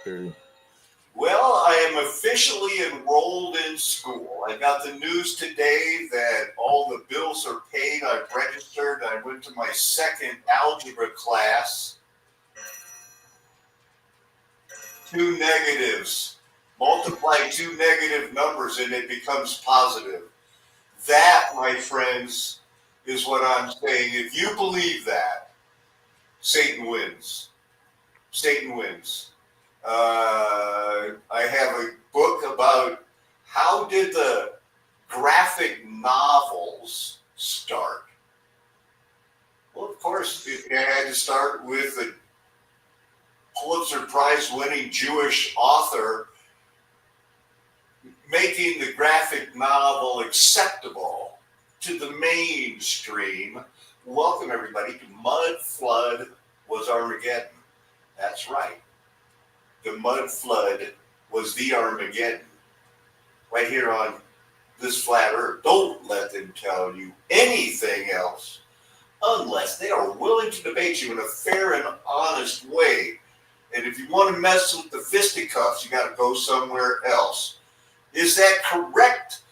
Sure. Well, I am officially enrolled in school. I got the news today that all the bills are paid. I've registered. I went to my second algebra class. 2 negatives. Multiply 2 negative numbers and it becomes positive. That, my friends, is what I'm saying. If you believe that, Satan wins. Satan wins. I have a book about how did the graphic novels start. Well, of course, I had to start with a Pulitzer Prize-winning Jewish author making the graphic novel acceptable to the mainstream. Welcome, everybody, to Mud Flood Was Armageddon. That's right. The mud flood was the Armageddon. Right here on this flat earth. Don't let them tell you anything else unless they are willing to debate you in a fair and honest way. And if you want to mess with the fisticuffs, you got to go somewhere else. Is that correct,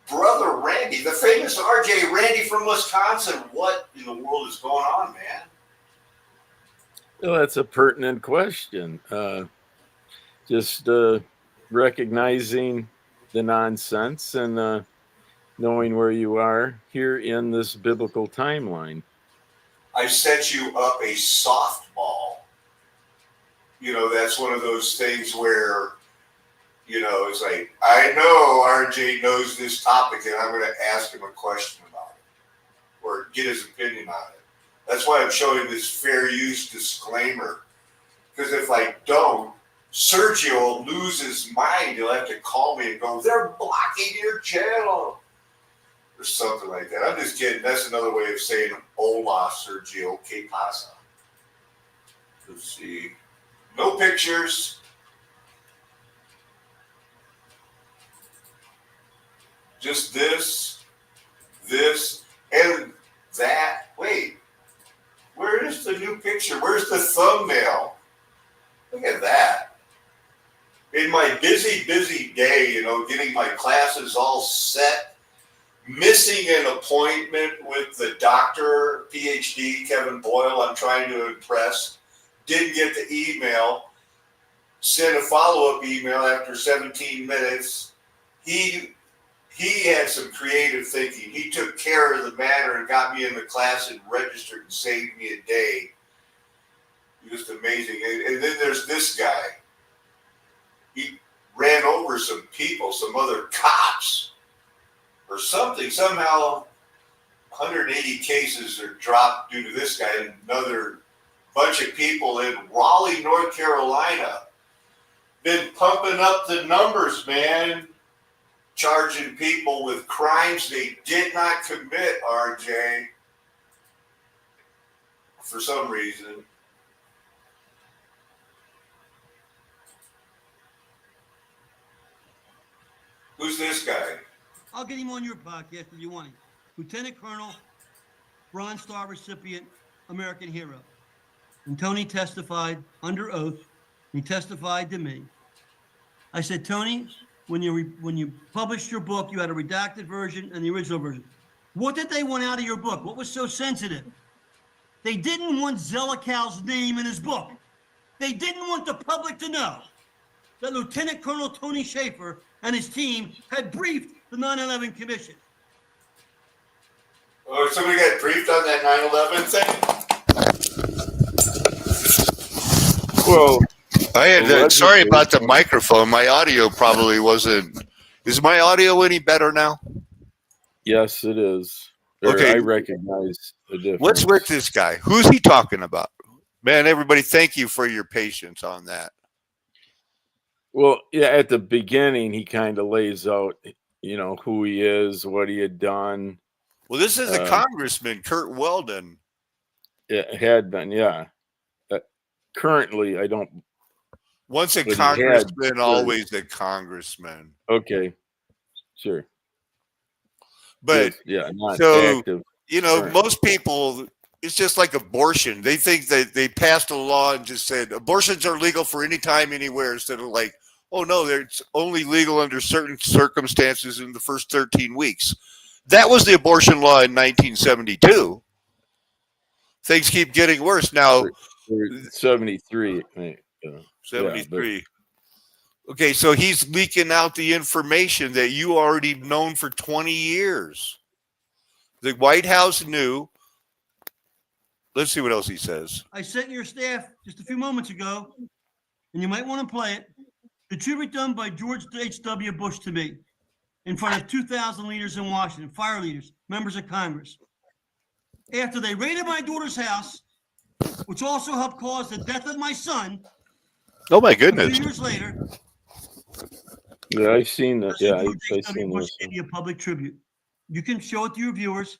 Brother Randy? The famous RJ Randy from Wisconsin. What in the world is going on, man? Well, that's a pertinent question. Just recognizing the nonsense and knowing where you are here in this biblical timeline. I set you up a softball. You know, that's one of those things where, you know, it's like, I know RJ knows this topic and I'm going to ask him a question about it or get his opinion on it. That's why I'm showing this fair use disclaimer. Because if I don't, Sergio will lose his mind. He'll have to call me and go, they're blocking your channel. Or something like that. I'm just kidding. That's another way of saying, hola, Sergio, que pasa? Let's see. No pictures. Just this, and that. Wait. Where is the new picture? Where's the thumbnail? Look at that. In my busy day, you know, getting my classes all set, missing an appointment with the doctor, PhD, Kevin Boyle, I'm trying to impress, didn't get the email, sent a follow-up email after 17 minutes. He had some creative thinking. He took care of the matter and got me in the class and registered and saved me a day. Just amazing. And then there's this guy. He ran over some people, some other cops or something. Somehow 180 cases are dropped due to this guy and another bunch of people in Raleigh, North Carolina. Been pumping up the numbers, man. Charging people with crimes they did not commit, RJ. For some reason. Who's this guy? I'll get him on your podcast if you want him. Lieutenant Colonel, Bronze Star recipient, American hero. And Tony testified under oath. He testified to me. I said, Tony, when you published your book, you had a redacted version and the original version. What did they want out of your book? What was so sensitive? They didn't want Zelikow name in his book. They didn't want the public to know that Lieutenant Colonel Tony Schaefer and his team had briefed the 9/11 Commission. Oh, somebody got briefed on that 9/11 thing? Well, I had sorry about the microphone. My audio probably wasn't. Is my audio any better now? yes, it is. Okay. I recognize the difference. What's with this guy? Who's he talking about? Man, everybody, thank you for your patience on that. Well, yeah, at the beginning, he kind of lays out, you know, who he is, what he had done. Well, this is a congressman, Kurt Weldon. It had been, yeah. Currently, I don't. Once a But he congressman, had- always a congressman. Okay, sure. But yeah, not so, active. you know, Right. most people, it's just like abortion. They think that they passed a law and just said abortions are legal for any time, anywhere, instead of like, oh no, it's only legal under certain circumstances in the first 13 weeks. That was the abortion law in 1972. Things keep getting worse now. Or 73. Yeah, but 73. Okay, so he's leaking out the information that you already known for 20 years. The White House knew. Let's see what else he says. I sent your staff just a few moments ago, and you might want to play it. The tribute done by George H.W. Bush to me in front of 2,000 leaders in Washington, fire leaders, members of Congress. After they raided my daughter's house, which also helped cause the death of my son. Oh my A goodness. few years later, yeah, I've seen that. Yeah, George I've H.W. seen Bush this. gave me a public tribute. You can show it to your viewers.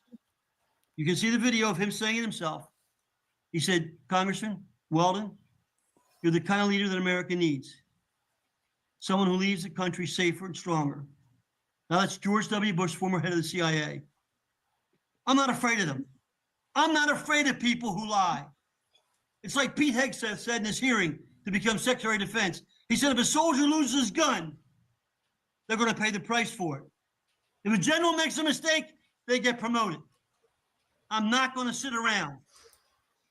You can see the video of him saying it himself. He said, Congressman Weldon, you're the kind of leader that America needs. Someone who leaves the country safer and stronger. Now that's George W. Bush, former head of the CIA. I'm not afraid of them. I'm not afraid of people who lie. It's like Pete Hegseth said in his hearing to become Secretary of Defense. He said, if a soldier loses his gun, they're going to pay the price for it. If a general makes a mistake, they get promoted. I'm not going to sit around.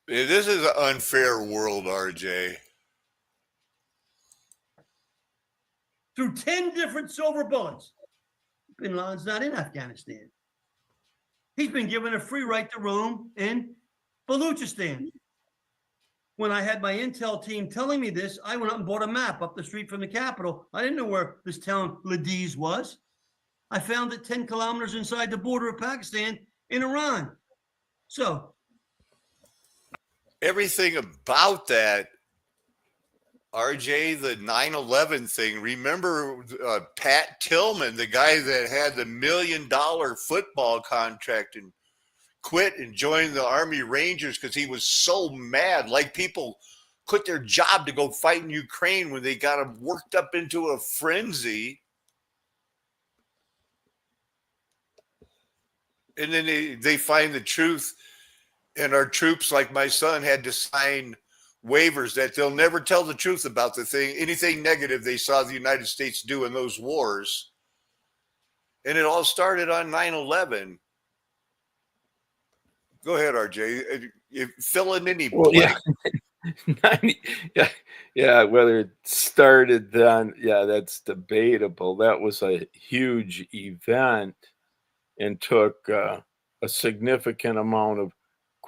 This is an unfair world, RJ. Through 10 different silver bullets. Bin Laden's not in Afghanistan. He's been given a free right to roam in Baluchistan. When I had my intel team telling me this, I went up and bought a map up the street from the capital. I didn't know where this town Ladiz was. I found it 10 kilometers inside the border of Pakistan in Iran. So everything about that, RJ, the 9/11 thing. Remember Pat Tillman, the guy that had the $1 million football contract and quit and joined the Army Rangers because he was so mad. Like people quit their job to go fight in Ukraine when they got him worked up into a frenzy. And then they find the truth. And our troops, like my son, had to sign waivers that they'll never tell the truth about the thing, anything negative they saw the United States do in those wars. And it all started on 9/11. Go ahead, RJ. Fill in any blank. Yeah, whether it started then, yeah, that's debatable. That was a huge event and took a significant amount of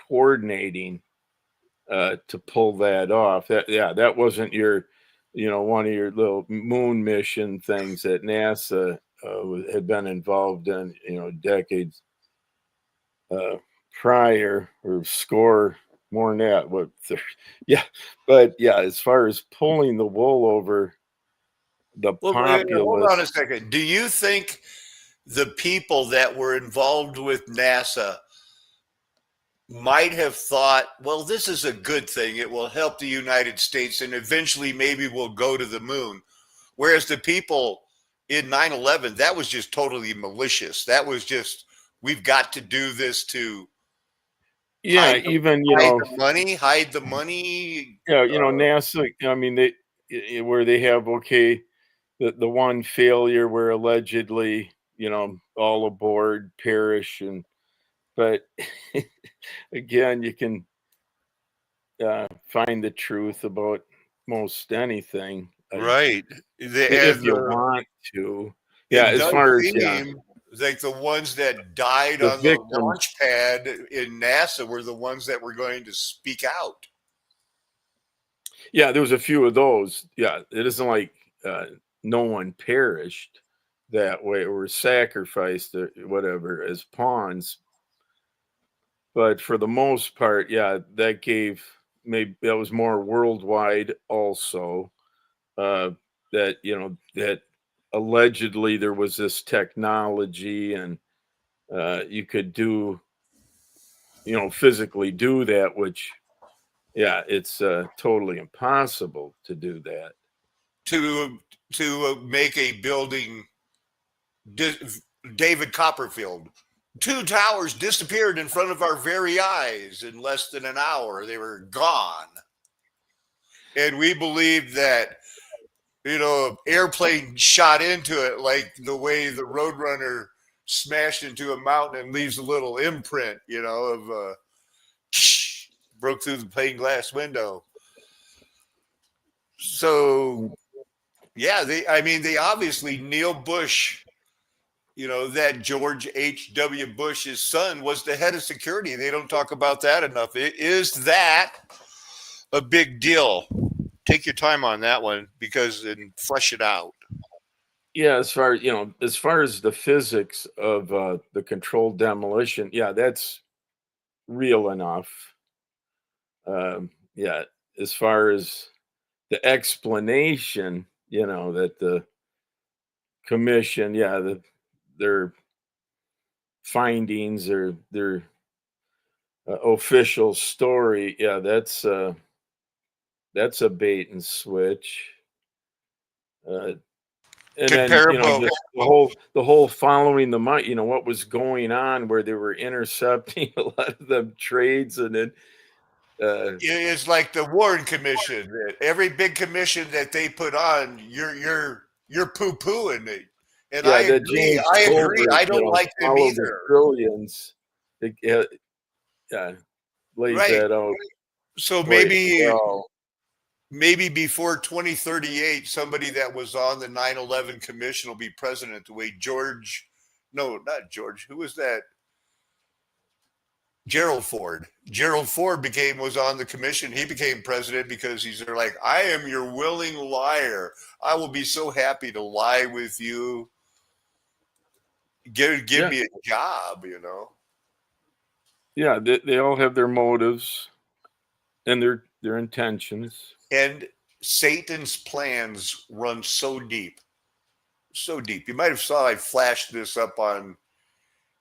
coordinating to pull that off. That wasn't your, one of your little moon mission things that NASA had been involved in, decades prior, or score more than that. But as far as pulling the wool over the populace. Hold on a second. Do you think the people that were involved with NASA might have thought, well, this is a good thing. It will help the United States and eventually maybe we'll go to the moon. Whereas the people in 9/11, that was just totally malicious. That was just, we've got to do this to hide the money. Yeah, NASA, I mean, where they have, the one failure where allegedly, all aboard perish, but again, you can find the truth about most anything, right? If you want to. Yeah, as far as like the ones that died on the launch pad in NASA were the ones that were going to speak out. Yeah, there was a few of those. Yeah, it isn't like no one perished that way or sacrificed or whatever as pawns. But for the most part, that gave, maybe that was more worldwide also, that, that allegedly there was this technology and you could do, physically do that, which, it's totally impossible to do that. To make a building, David Copperfield 2 towers disappeared in front of our very eyes in less than an hour. They were gone. And we believed that, airplane shot into it like the way the Roadrunner smashed into a mountain and leaves a little imprint, of broke through the plane glass window. So, yeah, they obviously, Neil Bush, that George H.W. Bush's son was the head of security. They don't talk about that enough. Is that a big deal? Take your time on that one and flesh it out. Yeah, as far as the physics of the controlled demolition, yeah, that's real enough. Yeah, as far as the explanation, that the commission, yeah, their findings or their official story, yeah, that's a bait and switch. And then Comparable. just the whole following the money, what was going on where they were intercepting a lot of them trades, and then It's like the Warren Commission. Every big commission that they put on, you're poo pooing it. And I yeah, that agree. James I agree. Colbert, I don't like them followed the either. trillions. Yeah, lays Right. that out So quite maybe well. before 2038, somebody that was on the 9/11 commission will be president. The way no, not George. Who was that? Gerald Ford. Gerald Ford was on the commission. He became president because he's like, I am your willing liar. I will be so happy to lie with you. Give Yeah, me a job, yeah, they all have their motives and their intentions. And Satan's plans run so deep. So deep. You might have saw I flashed this up on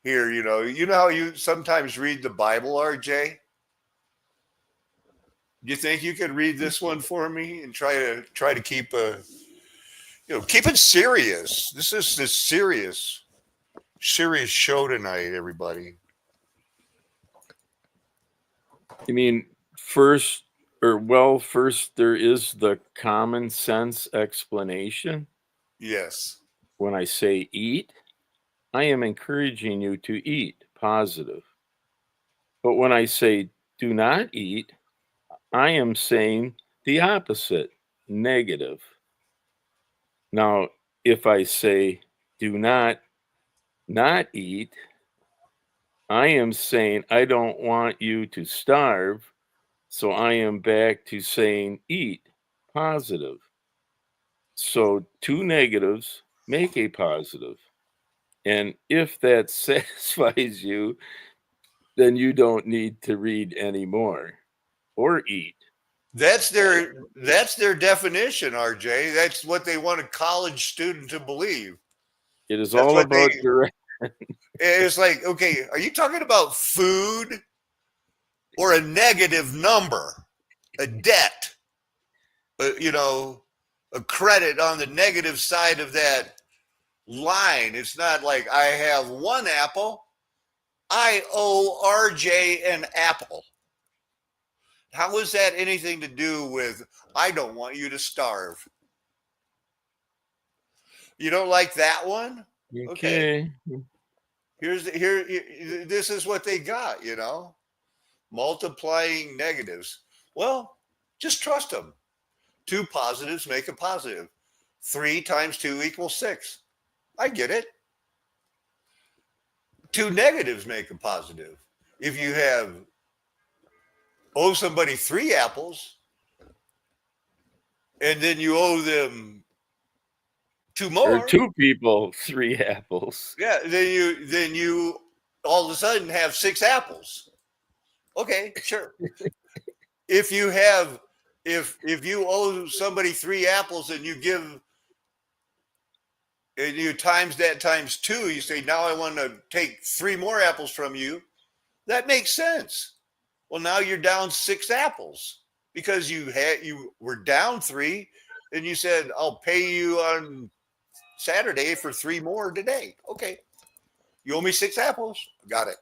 here, You know how you sometimes read the Bible, RJ? Do you think you could read this one for me and try to keep keep it serious? This is this serious show tonight, everybody. I mean, first there is the common sense explanation. Yes. When I say eat, I am encouraging you to eat, positive. But when I say do not eat, I am saying the opposite, negative. Now, if I say do not eat, I am saying I don't want you to starve, so I am back to saying eat, positive. So two negatives make a positive. And if that satisfies you, then you don't need to read anymore or eat. That's their definition, RJ. That's what they want a college student to believe. It is That's all what about direct. it's like, okay, are you talking about food or a negative number, a debt, a credit on the negative side of that line? It's not like I have one apple. I owe RJ an apple. How is that anything to do with I don't want you to starve? You don't like that one? Okay. Okay. This is what they got, multiplying negatives. Well, just trust them. 2 positives make a positive. 3 times 2 equals 6. I get it. 2 negatives make a positive. If you owe somebody 3 apples and then you owe them 2 more, Or 2 people, 3 apples. yeah, then you all of a sudden have 6 apples. Okay, sure. If you owe somebody 3 apples and you times that times 2, you say, now I want to take 3 more apples from you. That makes sense. Well, now you're down 6 apples because you were down 3 and you said, I'll pay you on Saturday for 3 more today. Okay. You owe me 6 apples. Got it.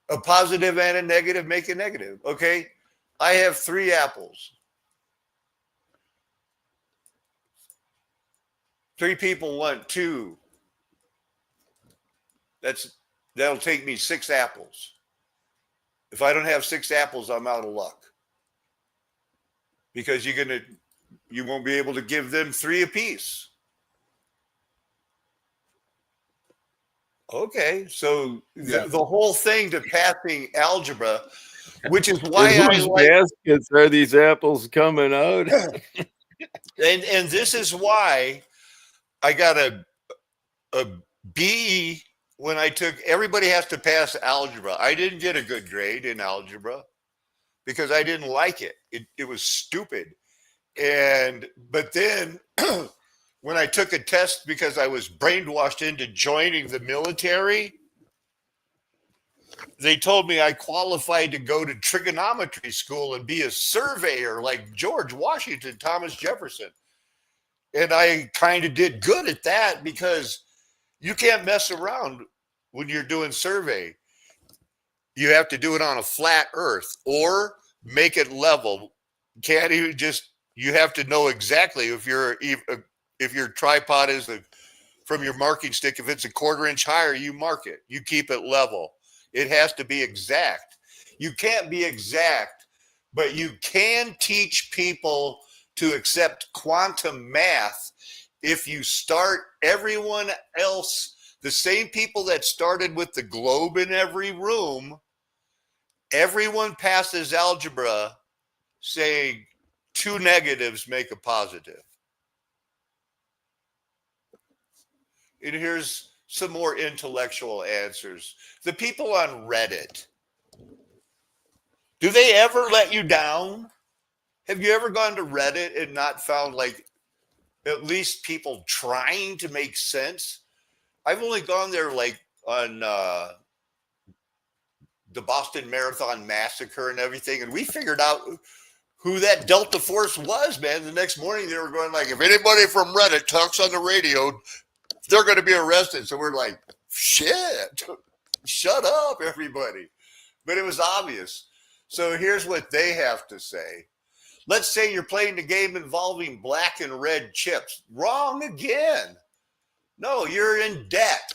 A positive and a negative make a negative. Okay. I have 3 apples. 3 people want 2. That'll take me 6 apples. If I don't have 6 apples, I'm out of luck. Because you won't be able to give them 3 apiece. Okay, so the whole thing to passing algebra, which is why In I whose like, baskets are these apples coming out? and this is why I got a B when I took. Everybody has to pass algebra. I didn't get a good grade in algebra because I didn't like it. It was stupid. But then when I took a test because I was brainwashed into joining the military, they told me I qualified to go to trigonometry school and be a surveyor like George Washington, Thomas Jefferson. And I kind of did good at that because you can't mess around when you're doing survey. You have to do it on a flat earth or make it level. Can't even just, you have to know exactly if your tripod is from your marking stick, if it's a 1/4 inch higher, you mark it. You keep it level. It has to be exact. You can't be exact, but you can teach people to accept quantum math if you start everyone else, the same people that started with the globe in every room, everyone passes algebra saying 2 negatives make a positive. And here's some more intellectual answers. The people on Reddit, do they ever let you down? Have you ever gone to Reddit and not found like at least people trying to make sense? I've only gone there like on the Boston Marathon Massacre and everything, and we figured out who that Delta Force was, man. The next morning they were going like, if anybody from Reddit talks on the radio, they're going to be arrested. So we're like, shit, shut up, everybody. But it was obvious. So here's what they have to say. Let's say you're playing a game involving black and red chips. Wrong again. No, you're in debt.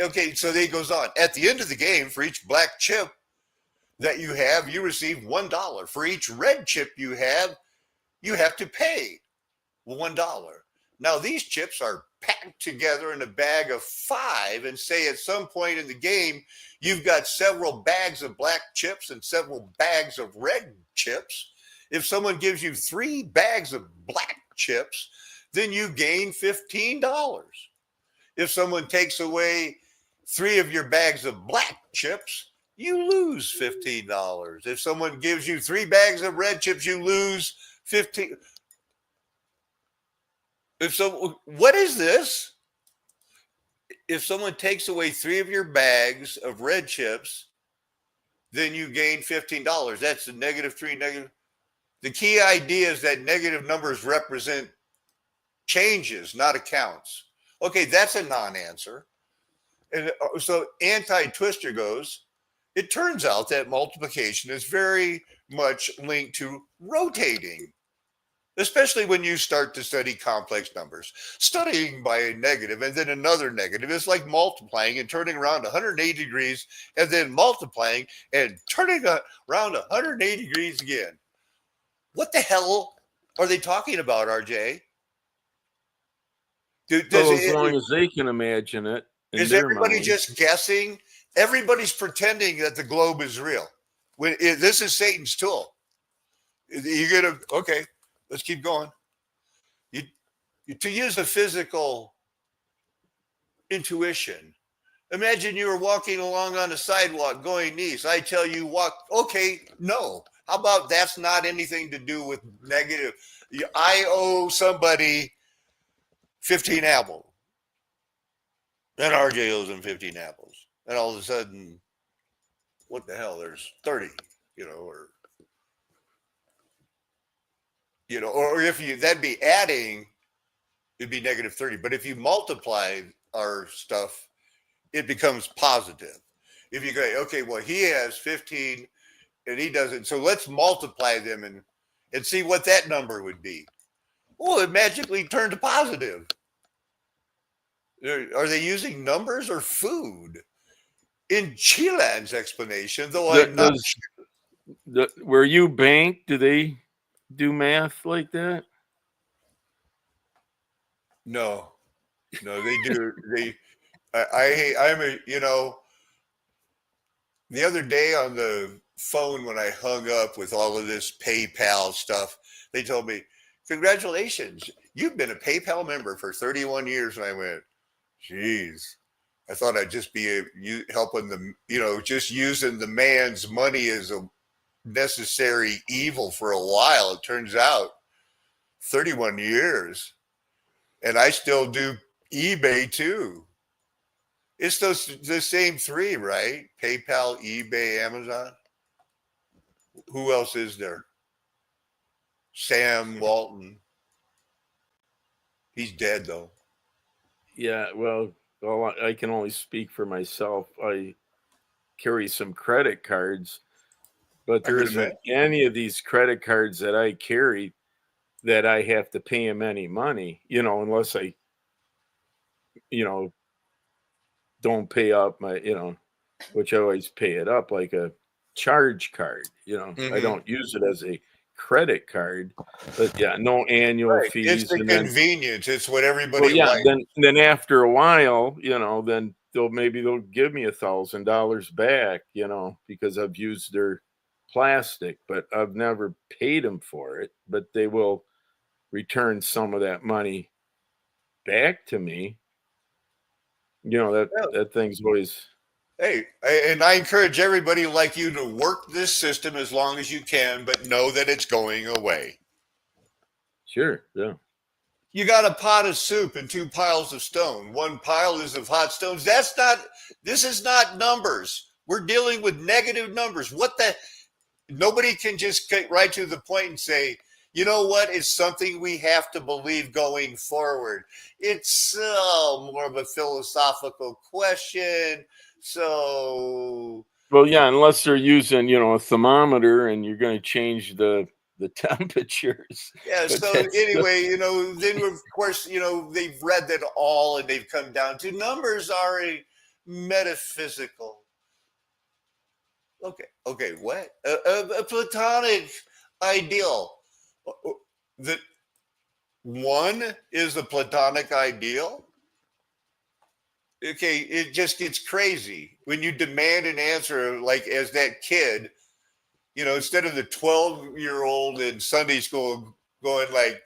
Okay, so he goes on. At the end of the game, for each black chip that you have, you receive $1. For each red chip you have to pay $1. Now, these chips are packed together in a bag of 5, and say at some point in the game, you've got several bags of black chips and several bags of red chips. If someone gives you 3 bags of black chips, then you gain $15. If someone takes away 3 of your bags of black chips, you lose $15. If someone gives you 3 bags of red chips, you lose $15. What is this? If someone takes away 3 of your bags of red chips, then you gain $15. That's the -3 negative. The key idea is that negative numbers represent changes, not accounts. Okay, that's a non-answer. And so anti-twister goes, it turns out that multiplication is very much linked to rotating, especially when you start to study complex numbers. Studying by a negative and then another negative is like multiplying and turning around 180 degrees and then multiplying and turning around 180 degrees again. What the hell are they talking about, RJ? As long as they can imagine it. Is everybody just guessing? Everybody's pretending that the globe is real. This is Satan's tool. You're gonna, okay, let's keep going. To use a physical intuition, imagine you were walking along on the sidewalk going east. I tell you walk, okay, no. How about that's not anything to do with negative? I owe somebody 15 apples. Then RJ owes him 15 apples. And all of a sudden, what the hell? There's 30, or if that'd be adding, it'd be -30. But if you multiply our stuff, it becomes positive. If you go, okay, well, he has 15 and he doesn't, so let's multiply them and see what that number would be. Oh, it magically turned to positive. Are they using numbers or food? In Chilean's explanation, though I'm not sure. Where you bank, do they do math like that? No, they do. I'm a, the other day on the phone when I hung up with all of this PayPal stuff, they told me, congratulations, you've been a PayPal member for 31 years. And I went, geez, I thought I'd just be helping them, just using the man's money as a necessary evil for a while. It turns out 31 years. And I still do eBay too. It's the same three, right? PayPal, eBay, Amazon. Who else is there? Sam Walton. He's dead though. Yeah, well, I can only speak for myself. I carry some credit cards, but there isn't any of these credit cards that I carry that I have to pay him any money, unless I, don't pay up my, which I always pay it up like a charge card. I don't use it as a credit card, but yeah, no annual fees. It's the convenience. It's what everybody likes. Then after a while, then they'll give me $1,000 back, because I've used their plastic, but I've never paid them for it. But they will return some of that money back to me. That thing's always. Hey, and I encourage everybody like you to work this system as long as you can, but know that it's going away. Sure, yeah. You got a pot of soup and 2 piles of stone. 1 pile is of hot stones. This is not numbers. We're dealing with negative numbers. Nobody can just get right to the point and say, you know what? It's something we have to believe going forward. It's more of a philosophical question. So, well, yeah, unless they're using, a thermometer and you're going to change the temperatures. Yeah. But so anyway, then of course, they've read that all and they've come down to numbers are a metaphysical. Okay. What? A Platonic ideal. That one is a Platonic ideal. Okay, it just gets crazy when you demand an answer like as that kid, instead of the 12-year-old in Sunday school going like,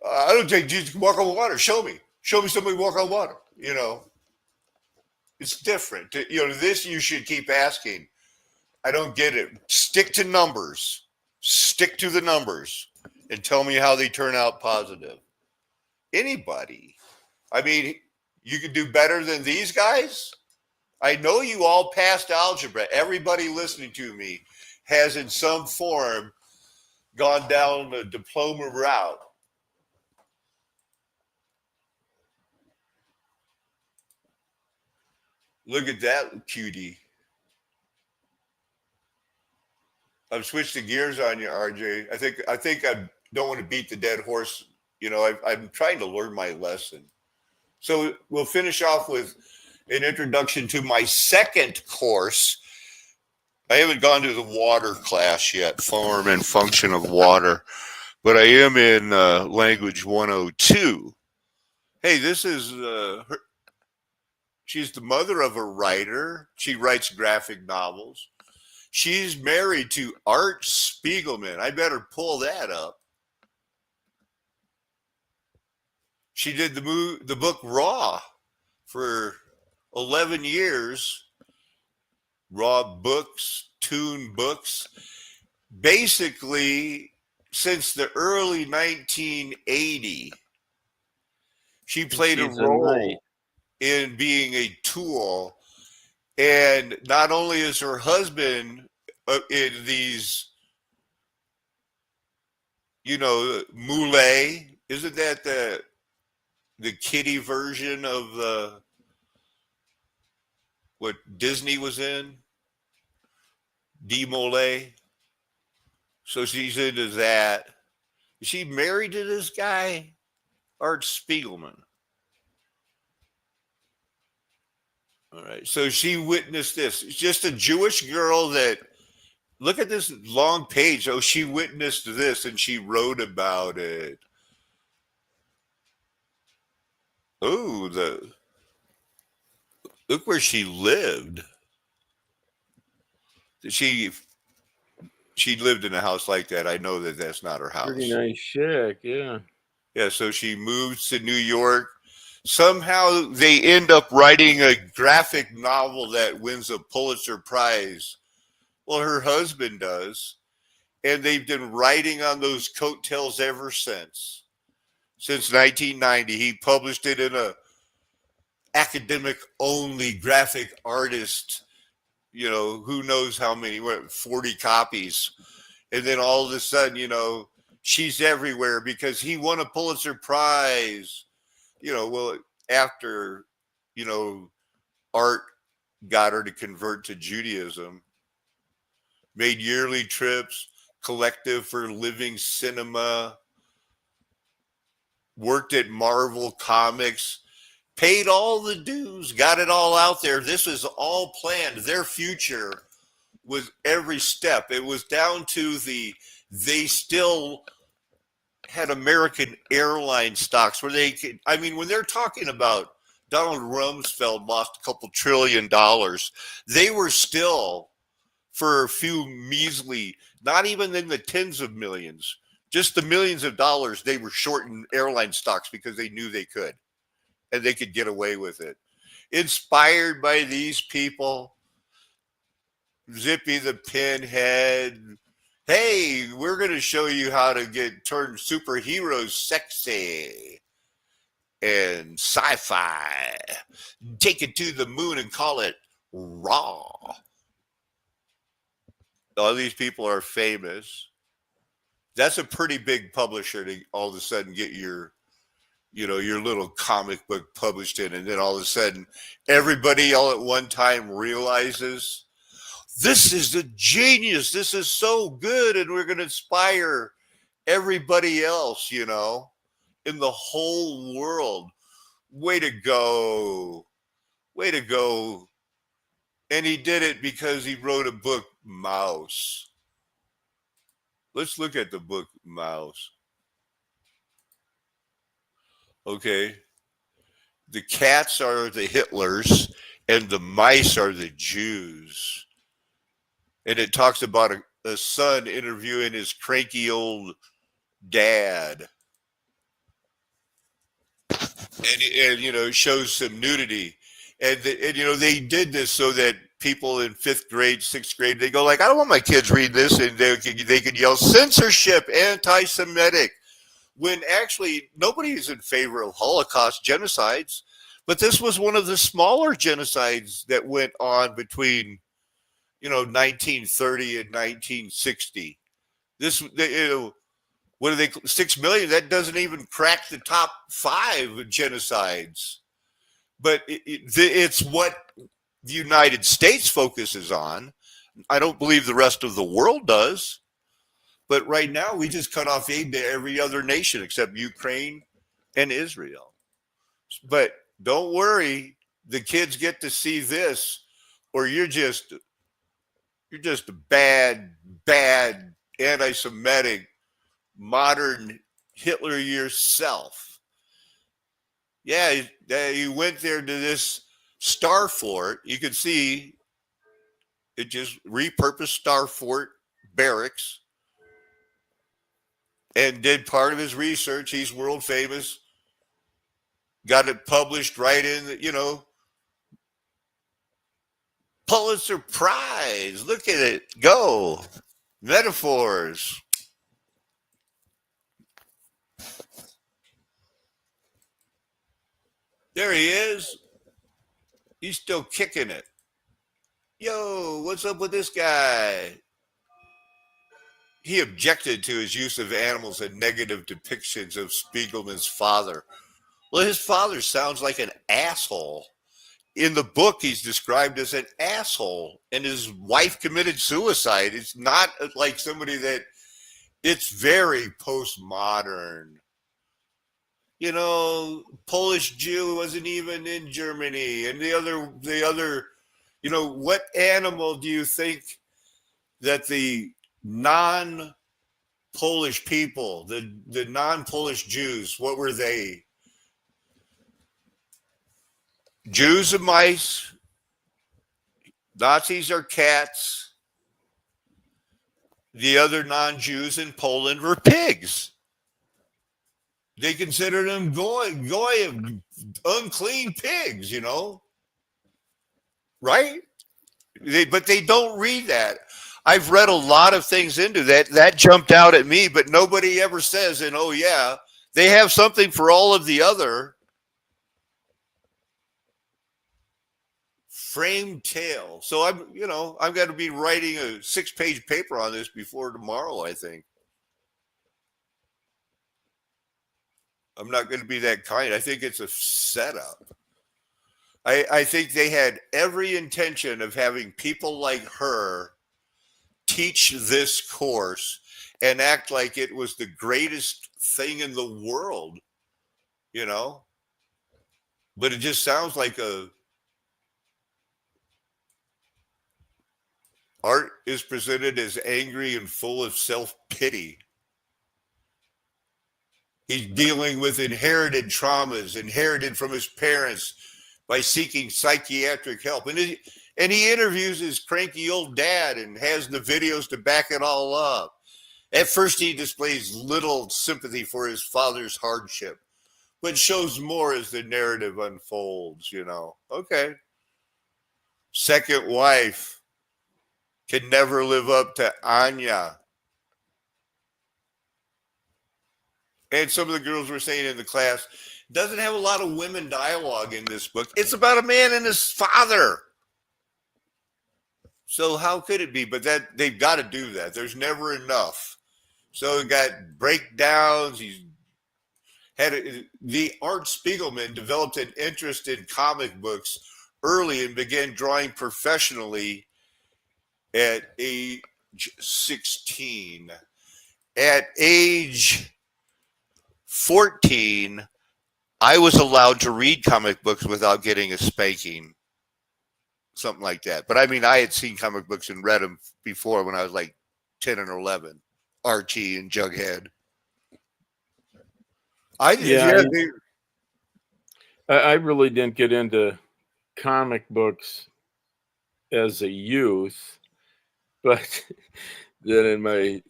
I don't think Jesus can walk on water. Show me somebody walk on water. It's different. This you should keep asking. I don't get it. Stick to numbers. Stick to the numbers and tell me how they turn out positive. Anybody. I mean, you could do better than these guys. I know you all passed algebra. Everybody listening to me has in some form gone down the diploma route. Look at that cutie. I've switched the gears on you, RJ. I think I don't want to beat the dead horse. I'm trying to learn my lesson. So we'll finish off with an introduction to my second course. I haven't gone to the water class yet, form and function of water, but I am in language 102. Hey, this is she's the mother of a writer. She writes graphic novels. She's married to Art Spiegelman. I better pull that up. She did the book Raw for 11 years. Raw books, Toon books. Basically, since the early 1980s, she played a role in being a tool. And not only is her husband in these, moulet, isn't that the kiddie version of what Disney was in, Demole. So she's into that. Is she married to this guy, Art Spiegelman? All right. So she witnessed this. It's just a Jewish girl that, look at this long page. Oh, she witnessed this and she wrote about it. Oh, look where she lived. She lived in a house like that. I know that that's not her house. Pretty nice shack, yeah. Yeah, so she moves to New York. Somehow they end up writing a graphic novel that wins a Pulitzer Prize. Well, her husband does. And they've been writing on those coattails ever since. Since 1990, he published it in a academic only graphic artist, who knows how many, 40 copies. And then all of a sudden, she's everywhere because he won a Pulitzer Prize. Well, after, Art got her to convert to Judaism, made yearly trips, collective for living cinema, worked at Marvel Comics, paid all the dues, got it all out there. This was all planned. Their future was every step. It was down to they still had American airline stocks where they could, when they're talking about Donald Rumsfeld lost a couple $1 trillion, they were still, for a few measly, not even in the tens of millions, just the millions of dollars, they were shorting airline stocks because they knew they could, and they could get away with it. Inspired by these people, Zippy the Pinhead, hey, we're going to show you how to turn superheroes sexy and sci-fi. Take it to the moon and call it Raw. All these people are famous. That's a pretty big publisher to all of a sudden get your little comic book published in, and then all of a sudden everybody all at one time realizes this is a genius. This is so good, and we're going to inspire everybody else, in the whole world. Way to go. Way to go. And he did it because he wrote a book, Mouse. Let's look at the book, Mouse. Okay. The cats are the Hitlers, and the mice are the Jews. And it talks about a son interviewing his cranky old dad. And shows some nudity. And they did this so that people in 5th grade, 6th grade, they go like, I don't want my kids reading this. And they could yell censorship, anti-Semitic. When actually nobody is in favor of Holocaust genocides. But this was one of the smaller genocides that went on between 1930 and 1960. This, what are they? 6 million. That doesn't even crack the top 5 genocides. But it's what the United States focuses on. I don't believe the rest of the world does. But right now, we just cut off aid to every other nation except Ukraine and Israel. But don't worry, the kids get to see this, or you're just a bad anti-Semitic modern Hitler yourself. Yeah, you went there to this Star Fort. You can see it just repurposed Star Fort barracks and did part of his research. He's world famous. Got it published right in, Pulitzer Prize. Look at it. Go. Metaphors. There he is. He's still kicking it. Yo, what's up with this guy? He objected to his use of animals and negative depictions of Spiegelman's father. Well, his father sounds like an asshole. In the book, he's described as an asshole, and his wife committed suicide. It's not like somebody that, it's very postmodern. You know, Polish Jew wasn't even in Germany, and the other, you know, what animal do you think that the non-Polish people, the non-Polish Jews, what were they? Jews are mice. Nazis are cats. The other non-Jews in Poland were pigs. They considered them goy, unclean pigs, you know, right? But they don't read that. I've read a lot of things into that. That jumped out at me, but nobody ever says, and oh yeah, they have something for all of the other. Framed tale. So I'm going to be writing a 6-page paper on this before tomorrow, I think. I'm not going to be that kind. I think it's a setup. I think they had every intention of having people like her teach this course and act like it was the greatest thing in the world, you know? But it just sounds like art is presented as angry and full of self-pity. He's dealing with inherited traumas, inherited from his parents, by seeking psychiatric help. And he interviews his cranky old dad and has the videos to back it all up. At first, he displays little sympathy for his father's hardship, but shows more as the narrative unfolds, you know. Okay. Second wife can never live up to Anya. And some of the girls were saying in the class, doesn't have a lot of women dialogue in this book. It's about a man and his father. So how could it be? But that they've got to do that. There's never enough. So it got breakdowns. He's had the Art Spiegelman developed an interest in comic books early and began drawing professionally at age 16. At age 14, I was allowed to read comic books without getting a spanking, something like that. But I mean, I had seen comic books and read them before when I was like 10 and 11, Archie and Jughead. I really didn't get into comic books as a youth, but then in my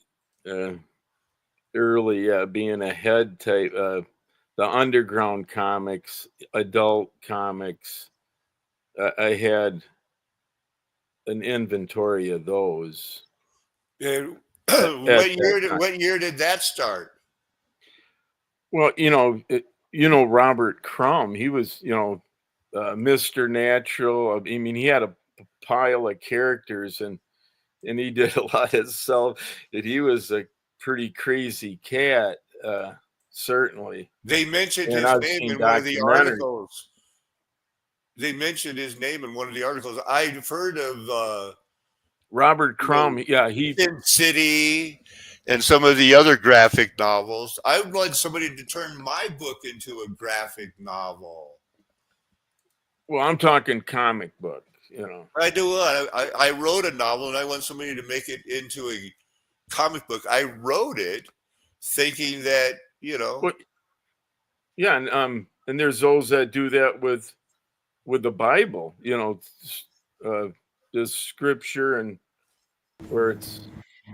early being a head type, the underground comics, adult comics, I had an inventory of those. What year did that start? Well, Robert Crumb, he was, Mr. Natural. I mean, he had a pile of characters and he did a lot of self. And he was a pretty crazy cat, certainly. They mentioned his name in one of the articles. I've heard of Robert Crumb. Yeah, he Sin City and some of the other graphic novels. I would like somebody to turn my book into a graphic novel. Well, I'm talking comic book, I do. I wrote a novel and I want somebody to make it into a comic book. I wrote it thinking that, Well, yeah, and there's those that do that with the Bible, the scripture and where it's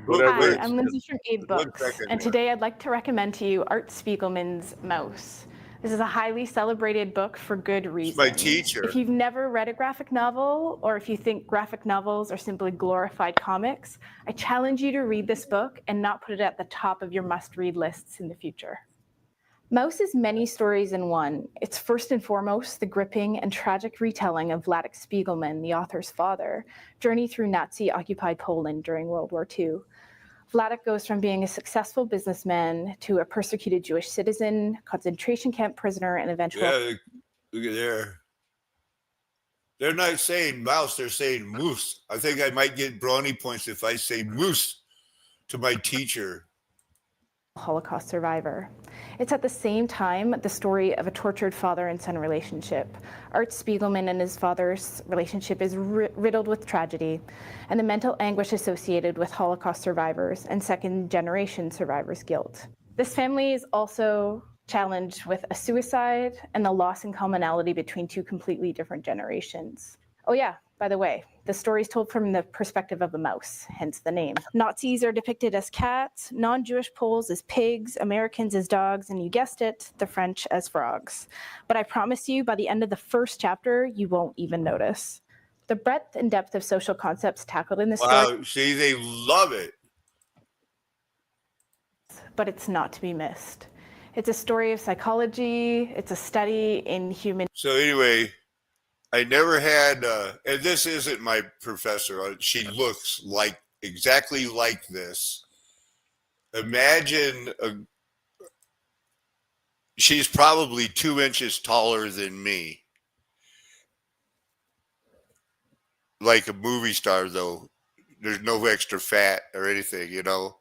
whatever. Hi, I'm Lindsay from Abe Books, and today I'd like to recommend to you Art Spiegelman's Mouse. This is a highly celebrated book for good reason. It's my teacher. If you've never read a graphic novel, or if you think graphic novels are simply glorified comics, I challenge you to read this book and not put it at the top of your must-read lists in the future. Mouse is many stories in one. It's first and foremost the gripping and tragic retelling of Wladek Spiegelman, the author's father, journey through Nazi-occupied Poland during World War II. Vladek goes from being a successful businessman to a persecuted Jewish citizen, concentration camp prisoner, and eventual. Yeah, look at there. They're not saying mouse, they're saying moose. I think I might get brownie points if I say moose to my teacher. Holocaust survivor. It's at the same time the story of a tortured father and son relationship. Art Spiegelman and his father's relationship is riddled with tragedy and the mental anguish associated with Holocaust survivors and second-generation survivors' guilt. This family is also challenged with a suicide and the loss in commonality between two completely different generations. Oh yeah, by the way, the story is told from the perspective of a mouse, hence the name. Nazis are depicted as cats, non-Jewish Poles as pigs, Americans as dogs, and you guessed it, the French as frogs. But I promise you, by the end of the first chapter, you won't even notice. The breadth and depth of social concepts tackled in this story. Wow, see, they love it. But it's not to be missed. It's a story of psychology, it's a study in human. So anyway, I never had, and this isn't my professor. She looks like exactly like this. Imagine she's probably 2 inches taller than me. Like a movie star, though. There's no extra fat or anything, you know.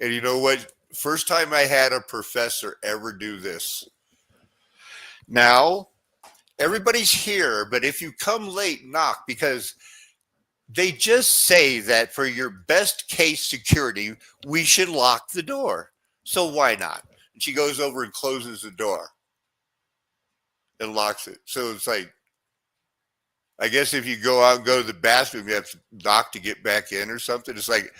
And you know what? First time I had a professor ever do this. Now, everybody's here, but if you come late, knock, because they just say that for your best case security, we should lock the door. So why not? And she goes over and closes the door and locks it. So it's like, I guess if you go out and go to the bathroom, you have to knock to get back in or something. It's like,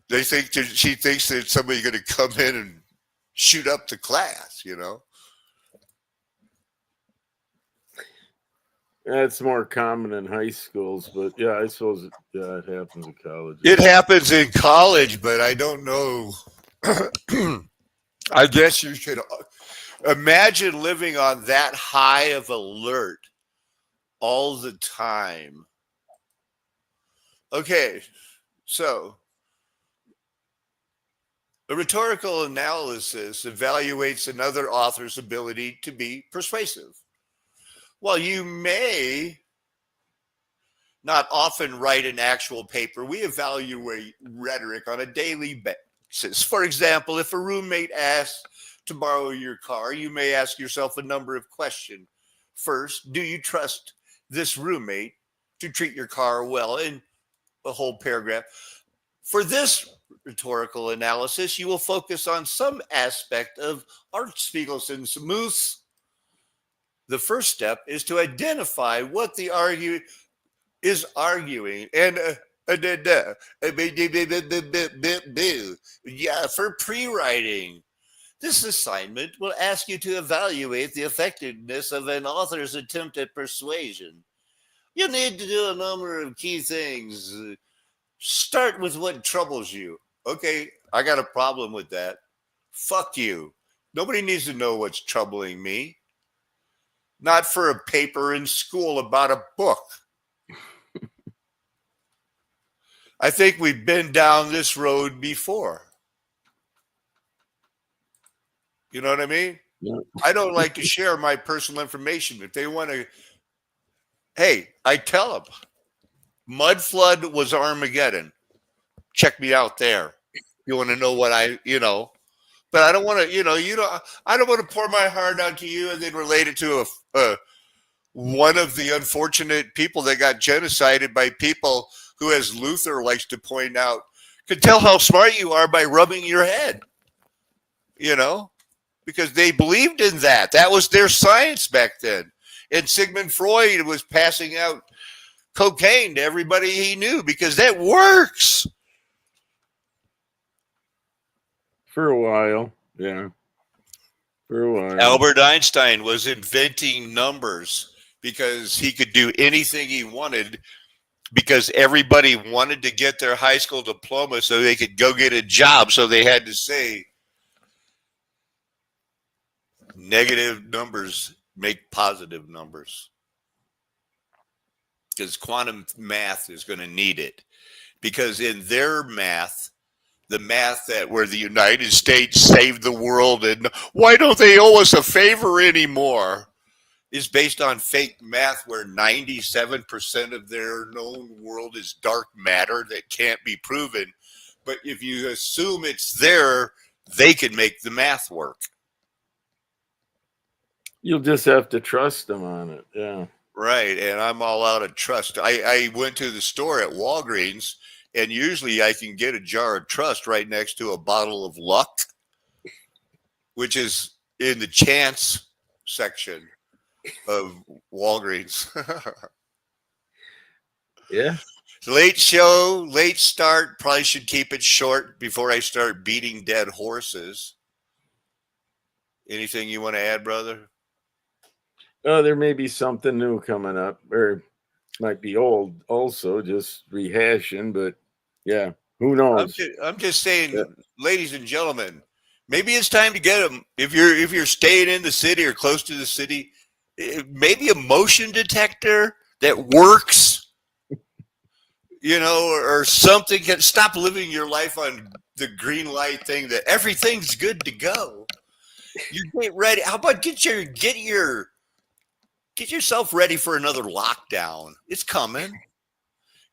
they think she thinks that somebody's going to come in and shoot up the class, you know? It's more common in high schools, but yeah, I suppose it happens in college. It happens in college, but I don't know. I guess you should imagine living on that high of alert all the time. Okay, so a rhetorical analysis evaluates another author's ability to be persuasive. While you may not often write an actual paper, we evaluate rhetoric on a daily basis. For example, if a roommate asks to borrow your car, you may ask yourself a number of questions. First, do you trust this roommate to treat your car well? In a whole paragraph. For this rhetorical analysis, you will focus on some aspect of Art Spiegelson's moose. The first step is to identify what the argument is arguing and for pre-writing. This assignment will ask you to evaluate the effectiveness of an author's attempt at persuasion. You need to do a number of key things. Start with what troubles you. Okay, I got a problem with that. Fuck you. Nobody needs to know what's troubling me. Not for a paper in school about a book. I think we've been down this road before. You know what I mean? Yeah. I don't like to share my personal information. If they want to, hey, I tell them. Mud flood was Armageddon. Check me out there. You want to know what but I don't want to, I don't want to pour my heart out to you and then relate it to one of the unfortunate people that got genocided by people who, as Luther likes to point out, can tell how smart you are by rubbing your head, because they believed in that. That was their science back then. And Sigmund Freud was passing out cocaine to everybody he knew because that works. For a while, yeah. For a while. Albert Einstein was inventing numbers because he could do anything he wanted because everybody wanted to get their high school diploma so they could go get a job. So they had to say negative numbers make positive numbers because quantum math is going to need it. because in their math, the math that where the United States saved the world and why don't they owe us a favor anymore is based on fake math where 97% of their known world is dark matter that can't be proven. But if you assume it's there, they can make the math work. You'll just have to trust them on it. Yeah. Right. And I'm all out of trust. I went to the store at Walgreens, and usually I can get a jar of trust right next to a bottle of luck, which is in the chance section of Walgreens. Yeah. Late show, late start. Probably should keep it short before I start beating dead horses. Anything you want to add, brother? Oh, there may be something new coming up, or might be old also, just rehashing, but yeah, who knows? I'm just saying, Yeah. ladies and gentlemen, maybe it's time to get them. If you're staying in the city or close to the city, maybe a motion detector that works, or something. Can stop living your life on the green light thing that everything's good to go. You get ready. How about get yourself ready for another lockdown? It's coming.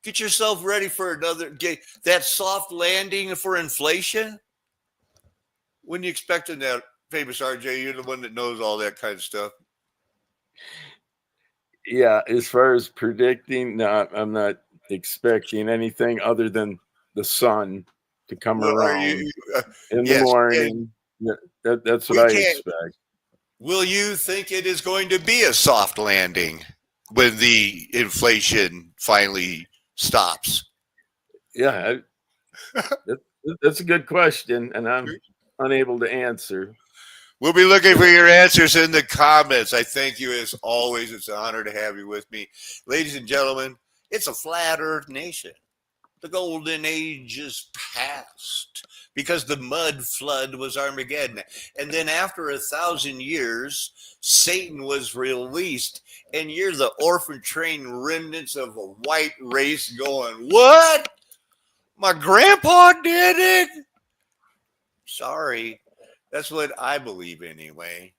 Get yourself ready for that soft landing for inflation. When you expecting that, famous RJ? You're the one that knows all that kind of stuff. Yeah, as far as predicting, no, I'm not expecting anything other than the sun to come around in the morning. Yeah, that's what I expect. Will you think it is going to be a soft landing when the inflation finally stops? Yeah, that's a good question, and I'm unable to answer. We'll be looking for your answers in the comments. I thank you as always. It's an honor to have you with me. Ladies and gentlemen, it's a flat earth nation. The golden age is past because the mud flood was Armageddon. And then after 1,000 years, Satan was released. And you're the orphan train remnants of a white race going, what? My grandpa did it? Sorry. That's what I believe anyway.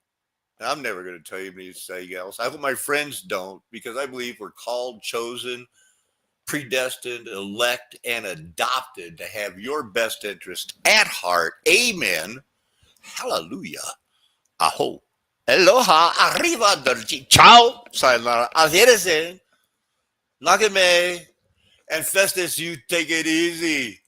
And I'm never going to tell you anything else. I hope my friends don't, because I believe we're called, chosen, predestined, elect, and adopted to have your best interest at heart. Amen. Hallelujah. Aho. Aloha. Arrivederci. Ciao. Sayonara. Auf Wiedersehen. Nakame. And Festus, you take it easy.